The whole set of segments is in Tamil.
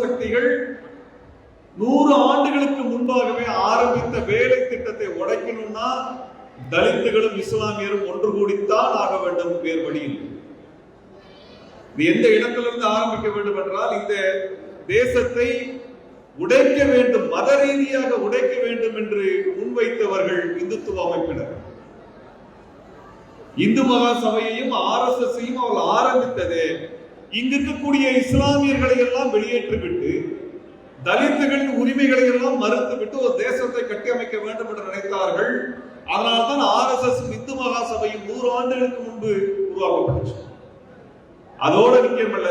சக்திகள் 100 ஆண்டுகளுக்கு முன்பாகவே ஆரம்பித்த வேலை திட்டத்தை உடைக்கணும்னா தலித்துகளும் இஸ்லாமியரும் ஒன்று கூடித்தான் ஆக வேண்டும், வேறு வழியில். எந்த இடத்திலிருந்து ஆரம்பிக்க வேண்டும் என்றால், இந்த தேசத்தை உடைக்க வேண்டும், மத ரீதியாக உடைக்க வேண்டும் என்று முன்வைத்தவர்கள் இந்துத்துவ அமைப்பினர். இந்து மகா சபையையும் RSS அவர்கள் ஆரம்பித்ததே இங்கு இருக்கக்கூடிய இஸ்லாமியர்களை எல்லாம் வெளியேற்றிவிட்டு தலித்துகளின் உரிமைகளை எல்லாம் மறுத்துவிட்டு ஒரு தேசத்தை கட்டியமைக்க வேண்டும் என்று நினைத்தார்கள். அதனால்தான் RSS இந்து மகா சபையும் 100 ஆண்டுகளுக்கு முன்பு உருவாக்கப்பட்டுச்சு. அதோட நிக்கமல்ல,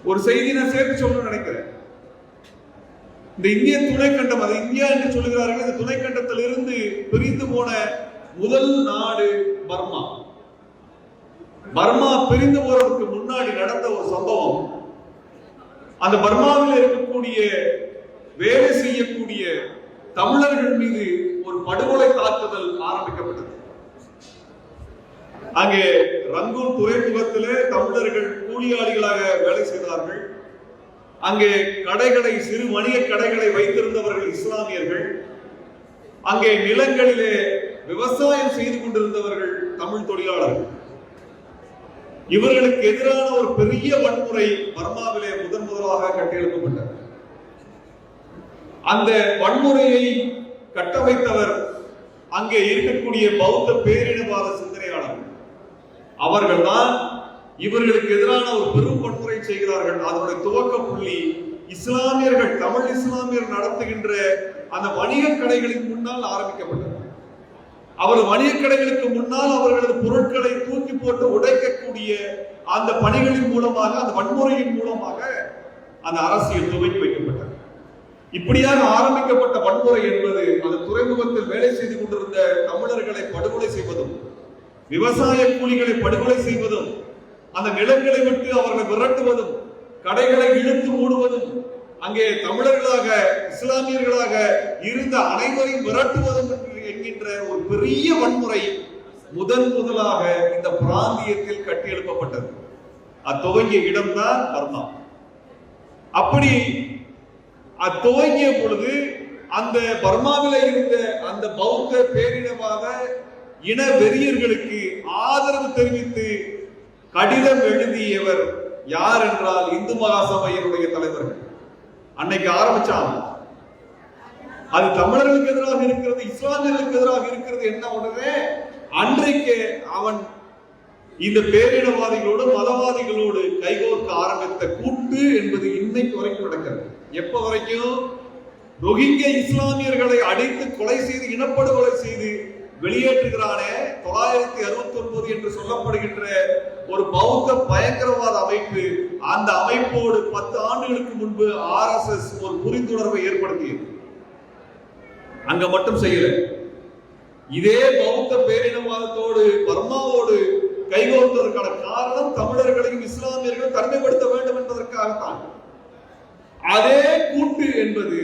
ஒரு செய்தி நான் சேர்த்து சொல்ல நினைக்கிறேன். இந்த இந்திய துணைக்கண்டம், அது இந்தியா என்று சொல்லுகிறார்கள், இந்த துணைக்கண்டத்தில் இருந்து பிரிந்து போன முதல் நாடு பர்மா. பர்மா பிரிந்து போறதுக்கு முன்னாடி நடந்த ஒரு சம்பவம், அந்த பர்மாவில் இருக்கக்கூடிய வேலை செய்யக்கூடிய தமிழர்கள் மீது ஒரு படுகொலை தாக்குதல் ஆரம்பிக்கப்பட்டது. அங்கே ரங்கூன் துறைமுகத்திலே தமிழர்கள் கூலியாளிகளாக வேலை செய்தார்கள். அங்கே கடைகளை, சிறு வணிக கடைகளை வைத்திருந்தவர்கள் இஸ்லாமியர்கள். அங்கே நிலங்களிலே விவசாயம் செய்து கொண்டிருந்தவர்கள் தமிழ் தொழிலாளர்கள். இவர்களுக்கு எதிரான ஒரு பெரிய வன்முறை பர்மாவிலே முதலாக கட்டியெழுப்பப்பட்டது. அந்த வன்முறையை கட்டமைத்தவர் அங்கே இருக்கக்கூடிய பௌத்த பேரினவாத சிந்தனையாளர்கள். அவர்கள்தான் இவர்களுக்கு எதிரான ஒரு பெரும் வன்முறை செய்கிறார்கள். அதனுடைய துவக்க புள்ளி இஸ்லாமியர்கள், தமிழ் இஸ்லாமியர் நடத்துகின்ற அந்த வணிக கடைகளின் முன்னால் ஆரம்பிக்கப்பட்டது. அவர் வணிக கடைகளுக்கு முன்னால் அவர்களது பொருட்களை தூக்கி போட்டு உடைக்கக்கூடிய அந்த பணிகளின் மூலமாக, அந்த வன்முறையின் மூலமாக அந்த அரசியல் துவங்கி வைக்கப்பட்டது. இப்படியாக ஆரம்பிக்கப்பட்ட வன்முறை என்பது அந்த துறைமுகத்தில் வேலை செய்து கொண்டிருந்த தமிழர்களை படுகொலை செய்வதும், விவசாய கூலிகளை படுகொலை செய்வதும், அந்த நிலங்களை விட்டு அவர்களை விரட்டுவதும், கடைகளை இழுத்து மூடுவதும், அங்கே தமிழர்களாக இஸ்லாமியர்களாக இருந்த அனைவரையும் விரட்டுவதும் என்கின்ற ஒரு பெரிய வன்முறை முதலாக இந்த பிராந்தியத்தில் கட்டியெழுப்பப்பட்டது. அத்துவங்கிய இடம்தான் பர்மா. அப்படி அத்துவங்கிய பொழுது அந்த பர்மாவில் இருந்த அந்த பௌத்த பேரினவாத இன வெறியர்களுக்கு ஆதரவு தெரிவித்து கடிதம் எழுதியவர் யார் என்றால் இந்து மகா சபையினுடைய தலைவர்கள். அன்னைக்கு ஆரம்பிச்சாங்க. அது தமிழர்களுக்கு எதிராக இருக்கிறது, இஸ்லாமியர்களுக்கு எதிராக இருக்கிறது என்ன உடனே அன்றைக்கு அவன் இந்த பேரினவாதிகளோடு மதவாதிகளோடு கைகோர்க்க ஆரம்பித்த கூட்டு என்பது இன்னைக்கு வரைக்கும் நடக்கிறது. எப்ப வரைக்கும்? ரோஹிங்கிய இஸ்லாமியர்களை அடித்து கொலை செய்து, இனப்படுகொலை செய்து வெளியேற்றுகிறானே 969 என்று சொல்லப்படுகின்ற ஒரு பௌத்த பயங்கரவாத அமைப்பு, அந்த அமைப்போடு 10 ஆண்டுகளுக்கு முன்பு RSS ஒரு புரிந்துணர்வை ஏற்படுத்தியது. அங்க மட்டும் செய்யல, இதே பௌத்த பேரினவாதத்தோடு பர்மாவோடு கைகோர்த்ததற்கான காரணம் தமிழர்களையும் இஸ்லாமியர்களும் தனிமைப்படுத்த வேண்டும் என்பதற்காகத்தான். அதே கூட்டு என்பது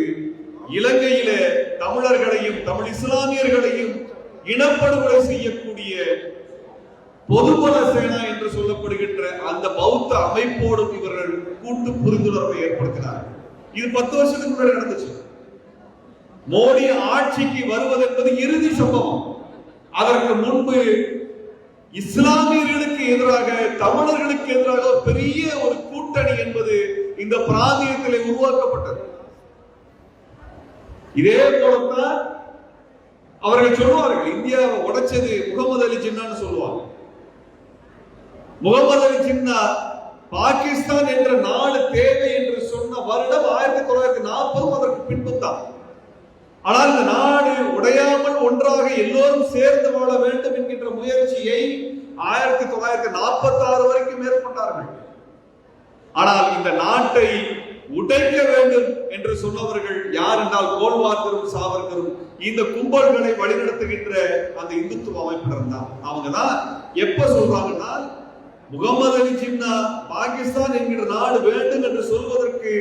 இலங்கையில தமிழர்களையும் தமிழ் இஸ்லாமியர்களையும் இனப்படுகொலை செய்யக்கூடிய பொதுபல சேனா என்று சொல்லப்படுகின்ற அந்த பௌத்த அமைப்போடும் இவர்கள் கூட்டு புரிந்துணர்வை ஏற்படுத்தினார். இது 10 வருஷத்துக்கு முன்னாடி நடந்துச்சு. மோடி ஆட்சிக்கு வருவது என்பது இறுதி சம்பவம். அதற்கு முன்பு இஸ்லாமியர்களுக்கு எதிராக, தமிழர்களுக்கு எதிராக பெரிய ஒரு கூட்டணி என்பது இந்த பிராந்தியத்திலே உருவாக்கப்பட்டது. இதே போலத்தான் அவர்கள் சொல்லுவார்கள், இந்தியாவை உடைச்சது முகமது அலி ஜின்னான்னு சொல்லுவாங்க. முகமது அலி ஜின்னா பாகிஸ்தான் என்ற நாடு தேவை என்று சொன்ன வருடம் 1940, அதற்கு பின்பு தான். ஆனால் இந்த நாடு உடையாமல் ஒன்றாக எல்லோரும் சேர்ந்து வாழ வேண்டும் என்கின்ற முயற்சியை 1946 வரைக்கும் மேற்கொண்டார்கள். ஆனால் இந்த நாட்டை உடைக்க வேண்டும் என்று சொன்னவர்கள் யார் என்றால் கோல்வாக்கரும் சாவர்கரும், இந்த கும்பல்களை வழிநடத்துகின்ற அந்த இந்துத்துவ அமைப்பினர் தான். அவங்க தான் எப்ப சொல்றாங்கன்னா, முகமது அலி ஜின்னா பாகிஸ்தான் என்கிற நாடு வேண்டும் என்று சொல்வதற்கு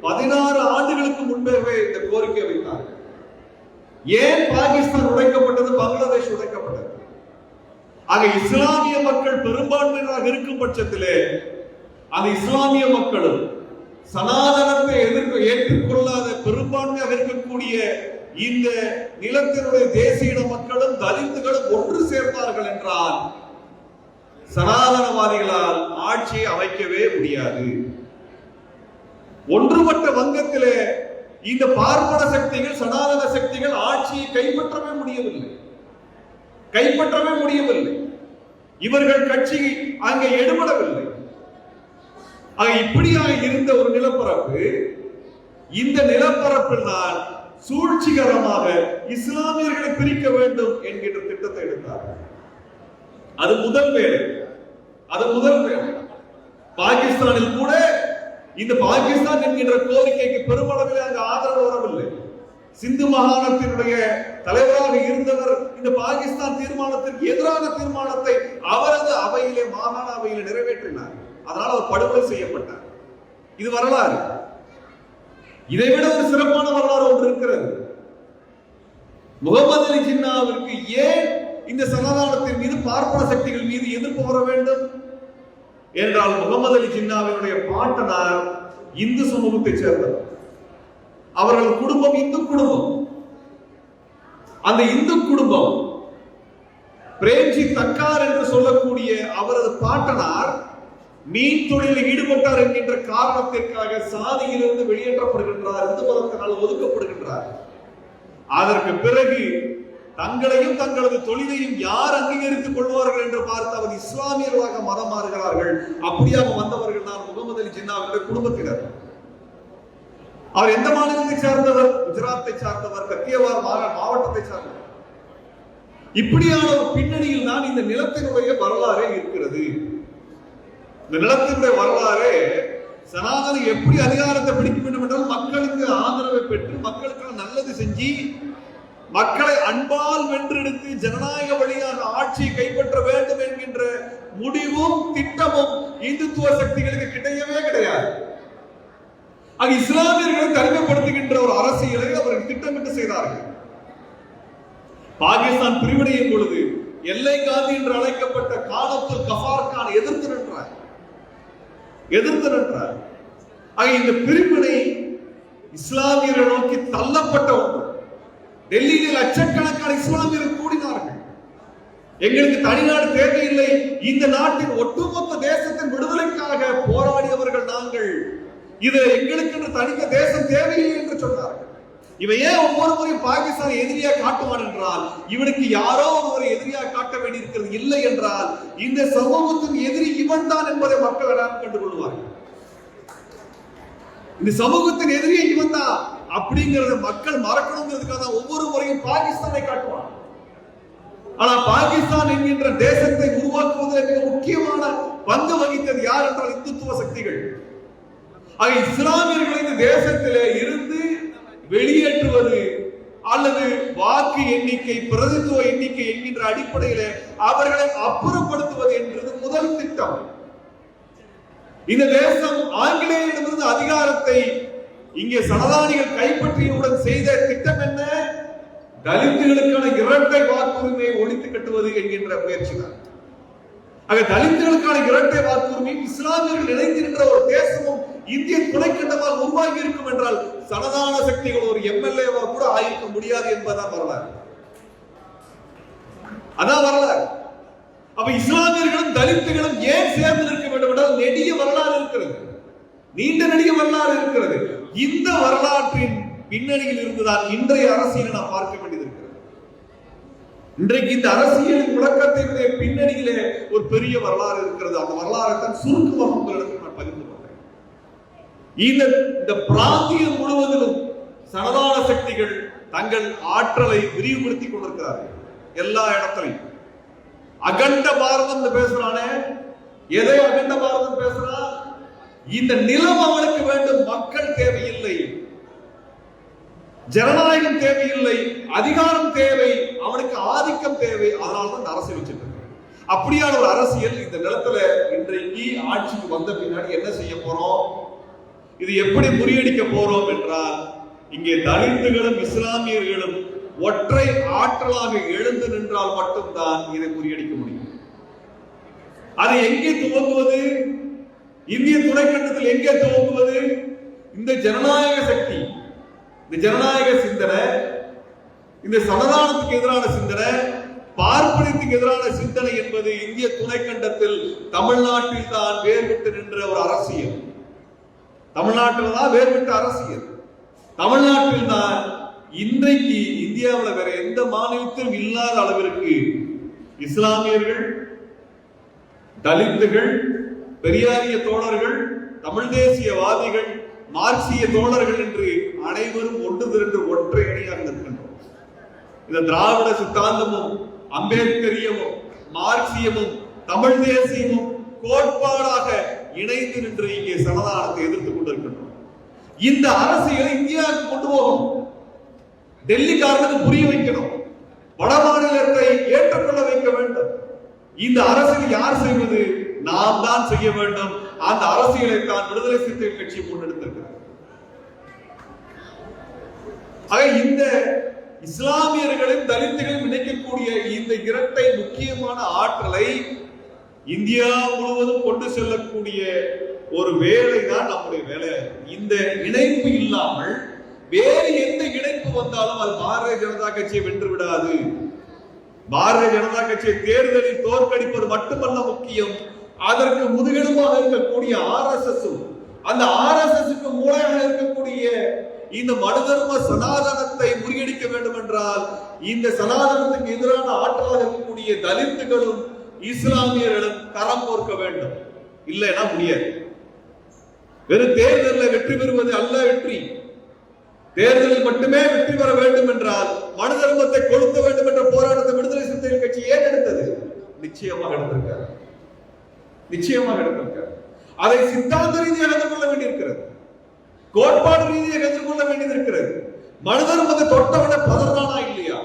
16 ஆண்டுகளுக்கு முன்பே இந்த கோரிக்கை வைத்தார்கள். ஏன் பாகிஸ்தான் உடைக்கப்பட்டது, பங்களாதேஷ் உடைக்கப்பட்டது? ஆக இஸ்லாமிய மக்கள் பெரும்பான்மையாக இருக்கும் பட்சத்திலே அந்த இஸ்லாமிய மக்களும் சனாதனத்தை ஏற்றுக்கொள்ளாத பெரும்பான்மையாக இருக்கக்கூடிய இந்த நிலத்தினுடைய தேசிய மக்களும் தலித்துகளும் ஒன்று சேர்ந்தார்கள் என்றால் சனாதனவாதிகளால் ஆட்சியை அமைக்கவே முடியாது. ஒன்றுபட்ட வங்கத்திலே இந்த பார்ப்பன சக்திகள் சனாதன சக்திகள் ஆட்சியை கைப்பற்றவே முடியவில்லை. இவர்கள் கட்சி அங்கே எடுபடவில்லை. இப்படியாக இருந்த ஒரு நிலப்பரப்பு, இந்த நிலப்பரப்பில் தான் சூழ்ச்சிகரமாக இஸ்லாமியர்களை பிரிக்க வேண்டும் என்கின்ற திட்டத்தை எடுத்தார்கள். அது முதல் வேலை. பாகிஸ்தானில் கூட இந்த பாகிஸ்தான் என்கின்ற கோரிக்கைக்கு பெருமளவில் அங்கு ஆதரவு வரவில்லை. சிந்து மாகாணத்தினுடைய தலைவராக இருந்தவர் இந்த பாகிஸ்தான் தீர்மானத்திற்கு எதிரான தீர்மானத்தை அவரது அவையிலே, மாகாண அவையிலே நிறைவேற்றினார். அதனால் அவர் படுகொலை செய்யப்பட்டார். இது வரலாறு. இதைவிட ஒரு சிறப்பான வரலாறு ஒன்று இருக்கிறது. முகமது அலி ஜின்னாவிற்கு ஏன் இந்த சனாதனத்தின் மீது, பார்ப்பன சக்திகள் மீது எதிர்ப்பு வர வேண்டும் என்றால், முகமது அலி ஜின்னாவினுடைய பாட்டனார் இந்து சமூகத்தை சேர்ந்தவர். அவர்கள் குடும்பம் இந்து குடும்பம். அந்த இந்து குடும்பம் பிரேம்ஜி தக்கார் என்று சொல்லக்கூடிய அவரது பாட்டனார் மீன் தொழிலில் ஈடுபட்டார் என்கின்ற காரணத்திற்காக சாதியிலிருந்து வெளியேற்றப்படுகின்றார், இந்து மதத்தினால் ஒதுக்கப்படுகின்றார். அதற்கு பிறகு தங்களையும் தங்களது தொழிலையும் யார் அங்கீகரித்துக் கொள்வார்கள் என்று பார்த்து அவர் இஸ்லாமியர்களாக மதம் மாறுகிறார்கள். அப்படியாக வந்தவர்கள் தான் முகமது அலி ஜின்னாவுடைய குடும்பத்தினர். அவர் எந்த மாநிலத்தை சார்ந்தவர்? குஜராத்தை சார்ந்தவர், கத்தியவார் மாவட்டத்தை சார்ந்தவர். இப்படியான ஒரு பின்னணியில் தான் இந்த நிலத்தினுடைய வரலாறே இருக்கிறது. இந்த நிலத்தினுடைய வரலாறு சனாதனம் எப்படி அதிகாரத்தை பிடிக்க வேண்டும் என்றால், மக்களுக்கு ஆதரவை பெற்று மக்களுக்கு நல்லது செஞ்சு மக்களை அன்பால் வென்றெடுத்து ஜனநாயக வழியாக ஆட்சியை கைப்பற்ற வேண்டும் என்கின்ற முடிவும் திட்டமும் இந்துத்துவ சக்திகளுக்கு கிடையாது. இஸ்லாமியர்களை தனிமைப்படுத்துகின்ற ஒரு அரசியலை அவர்கள் திட்டமிட்டு செய்தார்கள். பாகிஸ்தான் பிரிவினையின் பொழுது எல்லை காந்தி என்று அழைக்கப்பட்ட கானத்துல் கஃபார் கான் எதிர்த்து நின்றார். இந்த பிரிவினை இஸ்லாமியரை நோக்கி தள்ளப்பட்ட ஒன்று. டெல்லியில் லட்சக்கணக்கான இஸ்லாமியர்கள் கூடினார்கள். எங்களுக்கு தனிநாடு தேவையில்லை, இந்த நாட்டின் ஒட்டுமொத்த தேசத்தின் விடுதலைக்காக போராடியவர்கள் நாங்கள், இது எங்களுக்கு தனித்த தேசம் தேவையில்லை என்று சொன்னார்கள். இவன் ஏன் ஒவ்வொரு முறையும் பாகிஸ்தான் எதிரியா காட்டுவான் என்றால், இவனுக்கு யாரோ ஒருவரை எதிரியா காட்ட வேண்டியிருக்கிறது. இல்லை என்றால் இந்த சமூகத்தின் எதிரி இவன் தான் என்பதை மக்கள் எல்லாம் கண்டுகொள்வார்கள். இந்த சமூகத்தின் எதிரியை இவன் தான் அப்படிங்கறத மக்கள் மறக்கணுங்கிறதுக்காக ஒவ்வொரு முறையும் பாகிஸ்தானை காட்டுவான். ஆனா பாகிஸ்தான் என்கின்ற தேசத்தை உருவாக்குவதில் மிக முக்கியமான பங்கு வகித்தது யார் என்றால் இந்துத்துவ சக்திகள். இஸ்லாமியர்களை இந்த தேசத்திலே இருந்து வெளியேற்றுவது அல்லது வாக்கு எண்ணிக்கை, பிரதித்துவ எண்ணிக்கை என்கின்ற அடிப்படையில் அவர்களை அப்புறப்படுத்துவது என்பது முதல் திட்டம். இந்த தேசம் ஆங்கிலேயரிடமிருந்து அதிகாரத்தை இங்கே சனதானிகள் கைப்பற்றியவுடன் செய்த திட்டம் என்ன? தலித்துகளுக்கான இரட்டை வாக்குரிமையை ஒழித்து கட்டுவது என்கின்ற முயற்சி தான். தலித்துகளுக்கான இரட்டை வாக்குரிமை இஸ்லாமியர்கள் இணைந்திருக்கிற ஒரு தேசமும் இந்திய துணைக்கண்டமாக உருவாகி இருக்கும் என்றால் சனதான சக்திகள் ஒரு எம்எல்ஏவா கூட ஆயிருக்க முடியாது என்பதுதான் வரலாறு. அதான் வரலாறு. அப்ப இஸ்லாமியர்களும் தலித்துகளும் ஏன் சேர்ந்து நிற்க வேண்டும் என்றால் நெடிய வரலாறு இருக்கிறது, நீண்ட நெடிய வரலாறு இருக்கிறது. இந்த வரலாற்றின் பின்னணியில் இருந்துதான் இன்றைய அரசியலை நாம் பார்க்க வேண்டியது இருக்கிறது. இன்றைக்கு இந்த அரசியலின் முழக்கத்தினுடைய பின்னணியிலே ஒரு பெரிய வரலாறு இருக்கிறது. அந்த வரலாறை தான் சுருக்கமாக உங்களிடத்தில் நான் பகிர்ந்து கொண்டேன். இந்த பிராந்தியம் முழுவதிலும் சனதான சக்திகள் தங்கள் ஆற்றலை விரிவுபடுத்திக் கொண்டிருக்கிறார்கள். எல்லா இடத்திலையும் அகண்ட பாரதம் பேசுறானே, எதை அகண்ட பாரதம் பேசுறான்? இந்த நிலம் அவனுக்கு வேண்டும், மக்கள் தேவையில்லை, ஜனநாயகம் தேவையில்லை, அதிகாரம் தேவை, அவனுக்கு ஆதிக்கம் தேவை. அதனால்தான் அரசியல் வச்சிருக்க. அப்படியான ஒரு அரசியல் இந்த நிலத்துல இன்றைக்கு ஆட்சிக்கு வந்த பின்னாடி என்ன செய்ய போறோம், இது எப்படி முறியடிக்க போறோம் என்றால், இங்கே தலித்துகளும் இஸ்லாமியர்களும் ஒற்றை ஆற்றலாக எழுந்து நின்றால் மட்டும்தான் இதை முறியடிக்க முடியும். அது எங்கே துவங்குவது? இந்திய துணைக்கண்டத்தில் எங்கே துவங்குவது? இந்த ஜனநாயக சக்தி, இந்த ஜனநாயக சிந்தனை, இந்த சமதானத்துக்கு எதிரான சிந்தனை, பார்ப்பனியத்துக்கு எதிரான சிந்தனை என்பது இந்திய துணைக்கண்டத்தில் தமிழ்நாட்டில் தான் வேர்விட்டு நின்ற ஒரு அரசியல். தமிழ்நாட்டில் தான் வேர்விட்ட அரசியல். தமிழ்நாட்டில் தான் இன்றைக்கு இந்தியாவில் வேற எந்த மாநிலத்திலும் இல்லாத அளவிற்கு இஸ்லாமியர்கள், தலித்துகள், பெரியாரிய தோழர்கள், தமிழ் தேசியவாதிகள், மார்க்சிய தோழர்கள் என்று அனைவரும் ஒன்று திரண்டு ஒற்றை அணியாக நிற்கின்றோம். இந்த திராவிட சித்தாந்தமும் அம்பேத்கரியமும் மார்க்சியமும் தமிழ் தேசியமும் கோட்பாடாக இணைந்து நின்று இங்கே சனதானத்தை எதிர்த்துக் கொண்டிருக்கின்றோம். இந்த அரசியலை இந்தியாவுக்கு கொண்டு போகணும். டெல்லிக்காரனுக்கு புரிய வைக்கணும். வட மாநிலத்தை ஏற்றுக்கொள்ள வைக்க வேண்டும். இந்த அரசியல் யார் செய்வது? நாம் தான் செய்ய வேண்டும். அந்த அரசியலை தான் விடுதலை சிறுத்தைகள் கட்சி முன்னெடுத்திருக்கிறது. இந்த இஸ்லாமியர்களும் தலித்துகளும் இணைக்கக்கூடிய இந்த இரட்டை முக்கியமான ஆற்றலை இந்தியா முழுவதும் கொண்டு செல்லக்கூடிய ஒரு வேலை தான் நம்முடைய வேலை. இந்த இணைப்பு இல்லாமல் வேறு எந்த இணைப்பு வந்தாலும் அது பாரதிய ஜனதா கட்சியை வென்று விடாது. பாரதிய ஜனதா கட்சியை தேர்தலில் தோற்கடிப்பது மட்டுமல்ல முக்கியம், அதற்கு முதுகெலும்பாக இருக்கக்கூடிய RSS, அந்த RSSக்கு மூளையாக இருக்கக்கூடிய இந்த மனுதர்ம சனாதனத்தை முறியடிக்க வேண்டும் என்றால் இந்த சனாதனத்துக்கு எதிரான ஆற்றலாக இருக்கக்கூடிய தலித்துகளும் இஸ்லாமியர்களும் கரம் கோர்க்க வேண்டும். இல்லைன்னா முடியாது. வெறும் தேர்தலில் வெற்றி பெறுவது அல்ல வெற்றி. தேர்தலில் மட்டுமே வெற்றி பெற வேண்டும் என்றால் மனு தர்மத்தை கொளுத்த வேண்டும் என்ற போராட்டத்தை விடுதலை சிறுத்தைகள் கட்சி ஏன் எடுத்தது? நிச்சயமாக எடுத்திருக்காரு. நிச்சயமாக எடுத்திருக்காரு. அதை சித்தாந்த ரீதியாக எதிர்கொள்ள வேண்டியிருக்கிறது. கோட்பாடு ரீதியாக எதிர்கொள்ள வேண்டியது இருக்கிறது. மனு தர்மத்தை தொட்டவன பதறானா இல்லையா?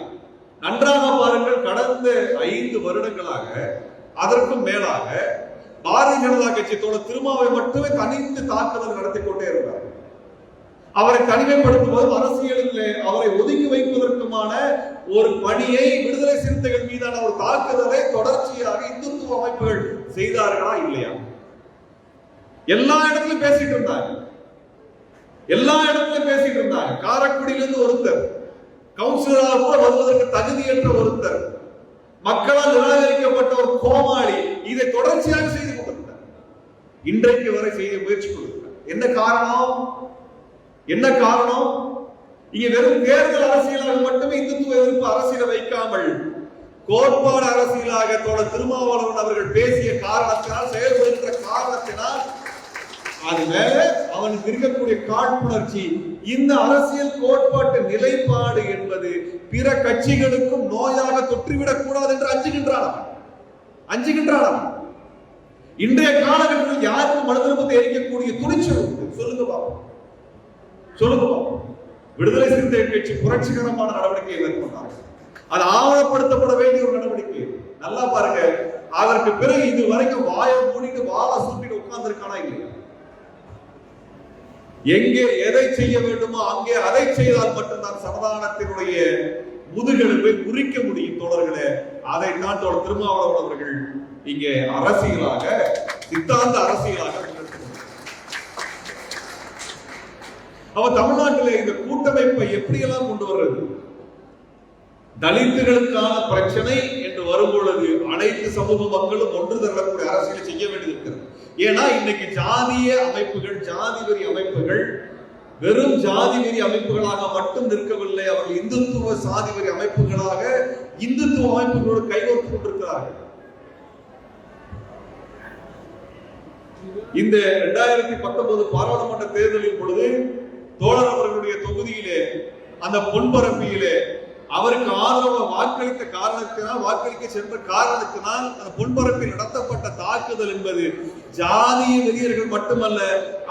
நன்றாக பாருங்கள். கடந்த 5 வருடங்களாக அதற்கும் மேலாக பாரதிய ஜனதா கட்சியோட திருமாவை மட்டுமே தனித்து தாக்குதல் நடத்தி கொண்டே இருந்தார். அவரை தனிமைப்படுத்துவதும் அரசியலில் அவரை ஒதுக்கி வைப்பதற்குமான ஒரு பணியை விடுதலை சிறுத்தைகள் மீதான ஒரு தாக்குதலை தொடர்ச்சியாக இந்துத்துவ அமைப்புகள் செய்தார்களா இல்லையா? எல்லா இடத்திலும் பேசிட்டு இருந்தாங்க. எல்லா இடத்திலும் பேசிட்டு இருந்தாங்க. காரைக்குடியிலிருந்து ஒருத்தர், கவுன்சிலராக வருவதற்கு தகுதியற்ற ஒருத்தர், மக்களால் நிராகரிக்கப்பட்ட ஒரு கோமாளி, இதை தொடர்ச்சியாக செய்து கொண்டிருந்தார். இன்றைக்கு வரை செய்ய முயற்சி கொடுக்கிறார். என்ன காரணம்? என்ன காரணம்? இங்க வெறும் தேர்தல் அரசியலாக மட்டுமே இந்துத்துவ எதிர்ப்பு அரசியலை வைக்காமல் கோட்பாடு அரசியலாக தோழர் திருமாவளவன் அவர்கள் பேசிய காரணத்தினால், செயல்படுகின்ற காரணத்தினால், அது மேல அவனுக்கு இருக்கக்கூடிய காழ்ப்புணர்ச்சி, இந்த அரசியல் கோட்பாட்டு நிலைப்பாடு என்பது பிற கட்சிகளுக்கும் நோயாக தொற்றிவிடக் கூடாது என்று அஞ்சுகின்றான். இன்றைய காலகட்டத்தில் யாருக்கும் மனு தர்மத்தை எரிக்கக்கூடிய துணிச்சல் உண்டு? சொல்லுங்க பாப்போம். விடுதலை சிறுத்தைகள் கட்சி புரட்சிகரமான நடவடிக்கையை மேற்கொண்டார். அது ஆவணப்படுத்தப்பட வேண்டிய ஒரு நடவடிக்கை. நல்லா பாருங்க. அதற்கு பிறகு இது வரைக்கும் வாயை மூடிட்டு வாழை சுட்டிட்டு உட்கார்ந்து இருக்கானா இல்லையா? எங்கே எதை செய்ய வேண்டுமோ அங்கே அதை செய்தால் மட்டும்தான் சமாதானத்தினுடைய முதுகெலும்பை குறிக்க முடியும் தோழர்களே. அதைத்தான் தோழர் திருமாவளவன் அவர்கள் இங்கே அரசியலாக, சித்தாந்த அரசியலாக அவ தமிழ்நாட்டில் இந்த கூட்டமைப்பை எப்படியெல்லாம் கொண்டு வர்றது? தலித்துகளுக்கான பிரச்சனை என்று வரும்பொழுது அனைத்து சமூக மக்களும் ஒன்று திரளக்கூடிய அரசியலை செய்ய வேண்டியிருக்கிறது. ஏன்னா இன்னைக்கு ஜாதிய அமைப்புகள், ஜாதி வெறி அமைப்புகள் வெறும் ஜாதி வெறி அமைப்புகளாக மட்டும் நிற்கவில்லை. அவர்கள் இந்துத்துவ சாதி வெறி அமைப்புகளாக இந்துத்துவ அமைப்புகளோடு கைகோர்த்துக் கொண்டிருக்கிறார்கள். இந்த 2019 பாராளுமன்ற தேர்தலின் பொழுது தோழர் அவர்களுடைய தொகுதியிலே அந்த பொன்பரப்பியிலே அவருக்கு ஆதரவாக வாக்களித்த காரணத்தினால், வாக்களிக்க சென்ற காரணத்தினால் அந்த பொன்பரப்பில் நடத்தப்பட்ட தாக்குதல் என்பது ஜாதிய வெறியர்கள் மட்டுமல்ல,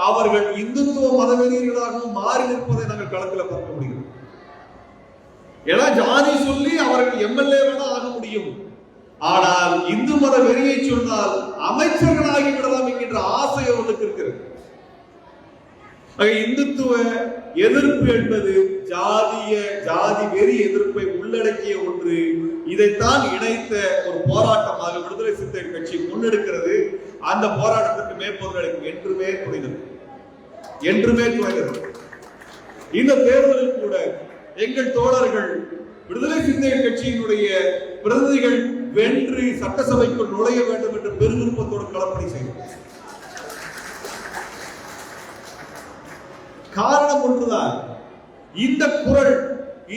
அவர்கள் இந்துத்துவ மத வெறியர்களாகவும் மாறி நிற்பதை நாங்கள் களத்தில் பார்க்க முடியும். ஏன்னா ஜாதி சொல்லி அவர்கள் எம்எல்ஏ ஆக முடியும். ஆனால் இந்து மத வெறியை சொன்னால் அமைச்சர்களாகி விடலாம் என்கின்ற ஆசை அவர்களுக்கு இருக்கிறது. இந்துத்துவ எதிர்ப்பு என்பது ஜாதி வெறி எதிர்ப்பை உள்ளடக்கிய ஒன்று. இதைத்தான் இணைத்த ஒரு போராட்டமாக விடுதலை சிறுத்தைகள் கட்சி முன்னெடுக்கிறது. அந்த போராட்டத்திற்கு மேற்பொருள் என்றுமே துணைந்தது, என்றுமே துணைந்தது. இந்த தேர்தலில் கூட எங்கள் தோழர்கள் விடுதலை சிறுத்தைகள் கட்சியினுடைய பிரதிநிதிகள் வென்று சட்டசபைக்குள் நுழைய வேண்டும் என்று பெருவிருப்பத்தோடு களப்பணி செய்தோம். காரணம் ஒன்றுதான், இந்த குரல்,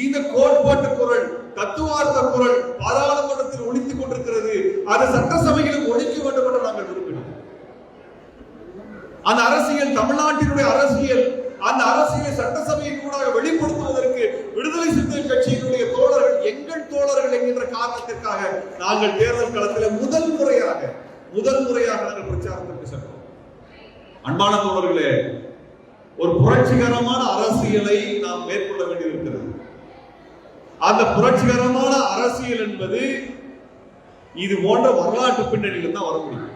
இந்த கோட்பாட்டு குரல், தத்துவார்த்த குரல் பாராளுமன்றத்தில் ஒழித்துக் கொண்டிருக்கிறது. அது சட்டசபையிலும் ஒழிக்க வேண்டும் என்று நாங்கள் விரும்பினோம். அந்த அரசியல், தமிழ்நாட்டினுடைய அரசியல், அந்த அரசியலை சட்டசபையின் கூட வெளிப்படுத்துவதற்கு விடுதலை சிறுத்தைகள் கட்சியினுடைய தோழர்கள், எங்கள் தோழர்கள் என்கின்ற காரணத்திற்காக நாங்கள் தேர்தல் களத்தில் முதல் முறையாக நாங்கள் பிரச்சாரத்திற்கு சென்றோம். அன்பான தோழர்களே, ஒரு புரட்சிகரமான அரசியலை நாம் மேற்கொள்ள வேண்டியிருக்கிறது. அந்த புரட்சிகரமான அரசியல் என்பது இது போன்ற வரலாற்று பின்னணியில் தான் வர முடியும்.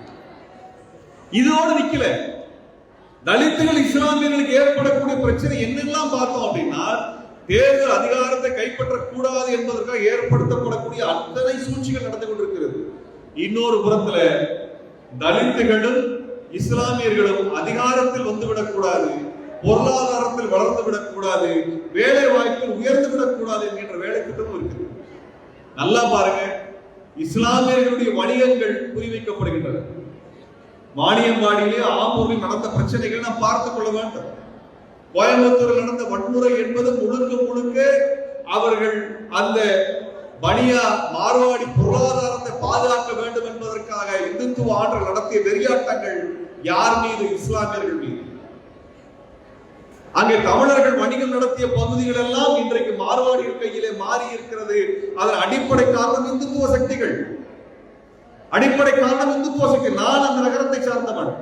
இதோடு நிக்கல. தலித்துகள், இஸ்லாமியர்களுக்கு ஏற்படக்கூடிய பிரச்சனை என்னெல்லாம் பார்த்தோம் அப்படின்னா, தேர்தல் அதிகாரத்தை கைப்பற்றக்கூடாது என்பதற்காக ஏற்படுத்தப்படக்கூடிய அத்தனை சூழ்ச்சிகள் நடந்து கொண்டிருக்கிறது. இன்னொரு புறத்துல தலித்துகளும் இஸ்லாமியர்களும் அதிகாரத்தில் வந்துவிடக் கூடாது, பொருளாதாரத்தில் வளர்ந்து விடக்கூடாது, வேலை வாய்ப்பில் உயர்ந்து விடக்கூடாது என்கின்ற வேலை திட்டமும் இருக்குது. நல்லா பாருங்க, இஸ்லாமியர்களுடைய வணிகங்கள் குறிவைக்கப்படுகின்றன. வாணியம்பாடியிலே, ஆம்பூரில் நடந்த பிரச்சனைகள் நாம் பார்த்துக் கொள்ள வேண்டும். கோயம்புத்தூரில் நடந்த வன்முறை என்பது முழுக்க அவர்கள் அந்த பனியா மார்வாடி பொருளாதாரத்தை பாதுகாக்க வேண்டும் என்பதற்காக இந்துத்துவ ஆற்றல் நடத்திய வெறியாட்டங்கள் யார் மீது? இஸ்லாமியர்கள் மீது. அங்கே தமிழர்கள் வணிகம் நடத்திய பகுதிகள் எல்லாம் இன்றைக்கு மார்வாடிகள் கையிலே மாறி இருக்கிறது. அதன் அடிப்படை காரணம் இந்துத்துவ சக்திகள். நான் அந்த நகரத்தை சார்ந்தவன்.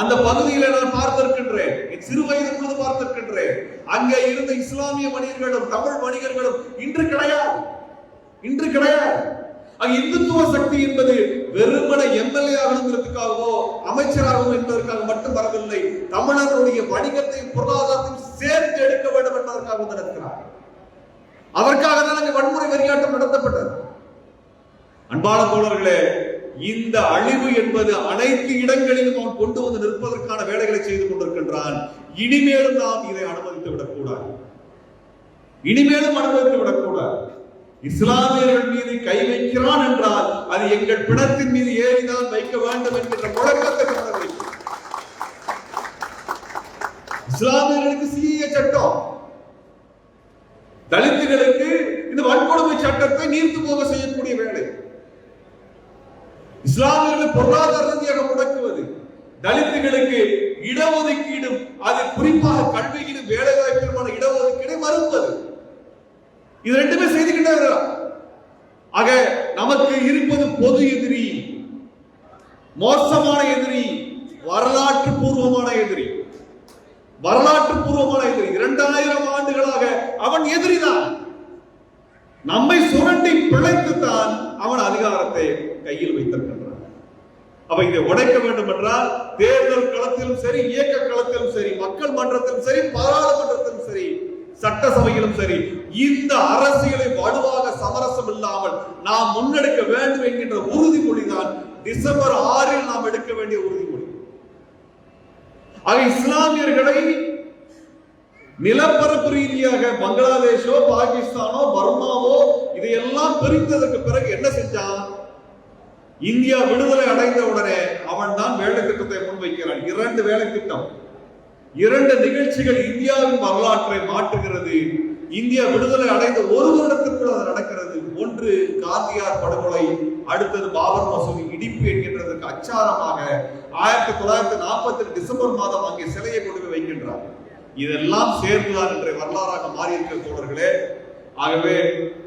அந்த பகுதியில நான் பார்த்திருக்கின்றேன், சிறு வயது பொழுது பார்த்திருக்கின்றேன். அங்கே இருந்த இஸ்லாமிய வணிகர்களும் தமிழ் வணிகர்களும் இன்று கிடையாது. இந்துத்துவ சக்தி என்பது வெறுமனை எம்எல்ஏ ஆகணுங்கிறதுக்காகவோ அமைச்சராகவும் என்பதற்காக மட்டும் வரவில்லை. தமிழர்களுடைய வணிகத்தையும் பொருளாதாரத்தையும் சேர்த்து எடுக்க வேண்டும் என்பதற்காக வந்திருக்கிறார். அதற்காக தான் அங்கே வன்முறை வெறியாட்டம் நடத்தப்பட்டது. அன்பான தோழர்களே, இந்த அழிவு என்பது அனைத்து இடங்களிலும் அவன் கொண்டு வந்து நிற்பதற்கான வேலைகளை செய்து கொண்டிருக்கின்றான். இனிமேலும் நாம் இதை அனுமதித்து விடக்கூடாது. இஸ்லாமியர்கள் மீது கை வைக்கிறான் என்றால் அது எங்கள் பிணத்தின் மீது ஏறிதான் வைக்க வேண்டும் என்கின்ற முழக்கத்தை கொண்டவை. இஸ்லாமியர்களுக்கு சிஏ சட்டம், தலித்துகளுக்கு இந்த வன்கொடுமை சட்டத்தை நீர்த்து போக செய்யக்கூடிய வேலை. இஸ்லாமியர்களை பொருளாதார ரீதியாக முடக்குவது, தலித்துகளுக்கு இடஒதுக்கீடும், அது குறிப்பாக கல்வியிலும் வேலை வாய்ப்பிலுமான இடஒதுக்கீடை மறுப்பது. இது ரெண்டுமே செய்துகிட்டே இருக்கிறார். ஆக நமக்கு இருப்பது பொது எதிரி, மோசமான எதிரி, வரலாற்று பூர்வமான எதிரி. 2000 ஆண்டுகளாக அவன் எதிரிதான். நம்மை சுரண்டி பிழைத்துத்தான் அவன் அதிகாரத்தை கையில் வைத்திருக்கின்றான். அப்ப இதை உடைக்க வேண்டும் என்றால் தேர்தல் களத்திலும் சரி, இயக்க களத்திலும் சரி, மக்கள் மன்றத்திலும் சரி, பாராளுமன்றத்திலும் சரி, சட்டசபையிலும் சரி, இந்த அரசியலை வலுவாக சமரசம் இல்லாமல் நாம் முன்னெடுக்க வேண்டும் என்கின்ற உறுதிமொழிதான் டிசம்பர் 6 நாம் எடுக்க வேண்டிய உறுதிமொழி. ஆக இஸ்லாமியர்களை நிலப்பரப்பு ரீதியாக பங்களாதேஷோ, பாகிஸ்தானோ, பர்மாவோ இதையெல்லாம் பிரித்ததற்கு பிறகு என்ன செஞ்சான்? இந்தியா விடுதலை அடைந்த உடனே அவன் தான் வேலை திட்டத்தை முன்வைக்கிறான். 2 வேலை திட்டம், 2 நிகழ்ச்சிகள் இந்தியாவின் வரலாற்றை மாற்றுகிறது. இந்தியா விடுதலை அடைந்த 1 வருடத்திற்குள் அது நடக்கிறது. ஒன்று காந்தியார் படுகொலை, அடுத்தது பாபர் மசூதி இடிப்பு என்கின்றதற்கு அச்சாரமாக 1940 டிசம்பர் மாதம் அங்கே சிலையை கொண்டு வைக்கின்றார். இதெல்லாம் சேர்ந்துதான் இன்றைய வரலாறாக மாறி இருக்கிற தோழர்களே. ஆகவே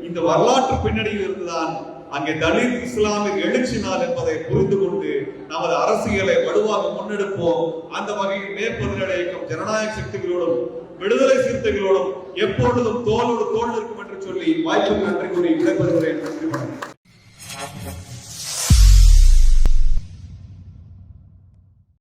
இந்த வரலாற்று பின்னணியில் இருந்துதான் அங்கே தலித் இஸ்லாமிய எழுச்சி நாள் என்பதை புரிந்து கொண்டு நமது அரசியலை வலுவாக முன்னெடுப்போம். அந்த வகையில் மேற்பொருள் இயக்கம் ஜனநாயக சக்திகளோடும் விடுதலை சிறுத்தைகளோடும் எப்பொழுதும் தோளோடு தோள் இருக்கும் என்று சொல்லி வாய்ப்புக்கு நன்றி கூறி விடைபெறுகிறேன்.